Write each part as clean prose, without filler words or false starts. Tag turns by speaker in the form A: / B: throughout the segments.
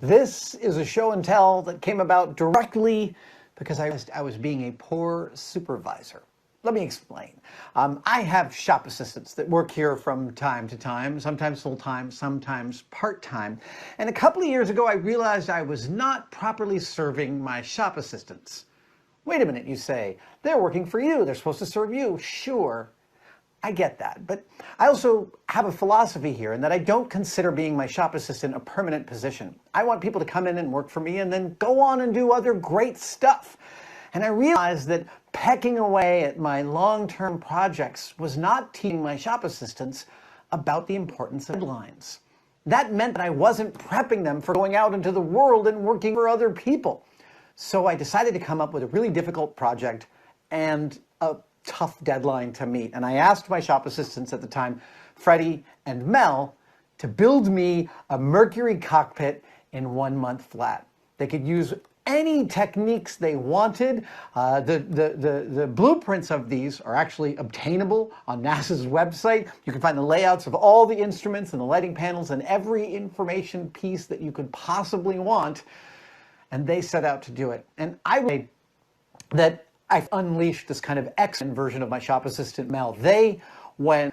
A: This is a show and tell that came about directly because I was being a poor supervisor. Let me explain. I have shop assistants that work here from time to time, sometimes full-time, sometimes part-time. And a couple of years ago, I realized I was not properly serving my shop assistants. Wait a minute, you say. They're working for you. They're supposed to serve you. Sure. I get that, but I also have a philosophy here in that I don't consider being my shop assistant a permanent position. I want people to come in and work for me and then go on and do other great stuff. And I realized that pecking away at my long-term projects was not teaching my shop assistants about the importance of deadlines. That meant that I wasn't prepping them for going out into the world and working for other people. So I decided to come up with a really difficult project and a tough deadline to meet. And I asked my shop assistants at the time, Freddie and Mel, to build me a Mercury cockpit in 1 month flat. They could use any techniques they wanted. The blueprints of these are actually obtainable on NASA's website. You can find the layouts of all the instruments and the lighting panels and every information piece that you could possibly want. And they set out to do it. And I would say that I've unleashed this kind of X-Men version of my shop assistant, Mel. They went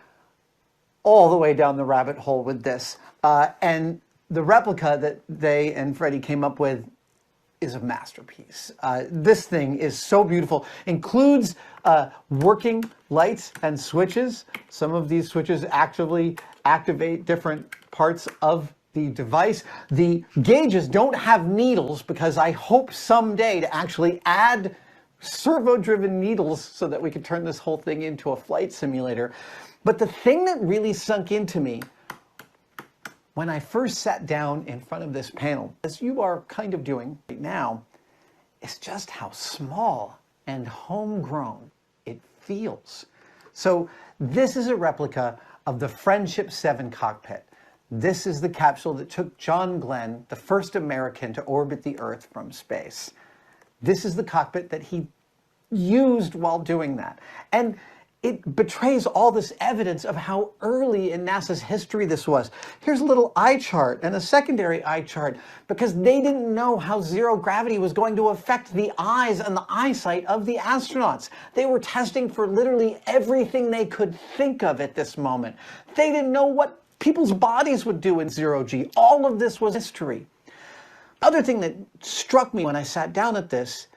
A: all the way down the rabbit hole with this. And the replica that they and Freddie came up with is a masterpiece. This thing is so beautiful. Includes working lights and switches. Some of these switches actively activate different parts of the device. The gauges don't have needles because I hope someday to actually add servo-driven needles so that we could turn this whole thing into a flight simulator. But the thing that really sunk into me when I first sat down in front of this panel, as you are kind of doing right now, is just how small and homegrown it feels. So this is a replica of the Friendship 7 cockpit. This is the capsule that took John Glenn, the first American to orbit the Earth from space. This is the cockpit that he used while doing that. And it betrays all this evidence of how early in NASA's history this was. Here's a little eye chart and a secondary eye chart because they didn't know how zero gravity was going to affect the eyes and the eyesight of the astronauts. They were testing for literally everything they could think of at this moment. They didn't know what people's bodies would do in zero G. All of this was history. Other thing that struck me when I sat down at this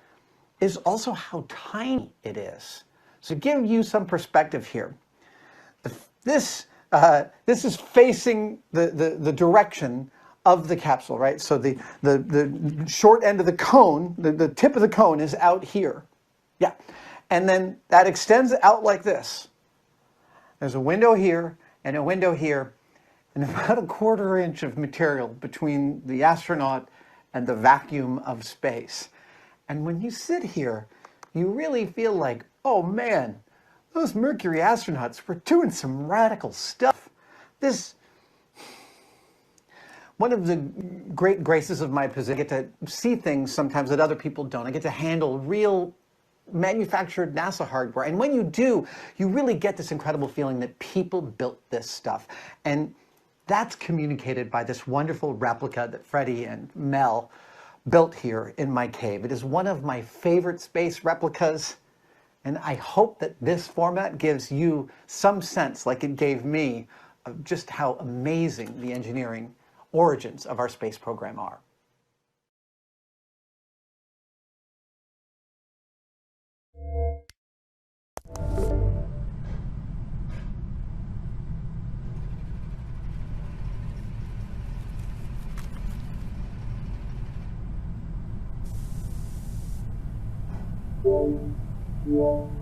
A: is also how tiny it is. So to give you some perspective here, this is facing the direction of the capsule, right? So the short end of the cone, the tip of the cone is out here. Yeah. And then that extends out like this. There's a window here and a window here and about a 1/4 inch of material between the astronaut and the vacuum of space. And when you sit here, you really feel like, oh man, those Mercury astronauts were doing some radical stuff. One of the great graces of my position, I get to see things sometimes that other people don't. I get to handle real manufactured NASA hardware. And when you do, you really get this incredible feeling that people built this stuff. And that's communicated by this wonderful replica that Freddie and Mel built here in my cave. It is one of my favorite space replicas, and I hope that this format gives you some sense, like it gave me, of just how amazing the engineering origins of our space program are.
B: Yeah.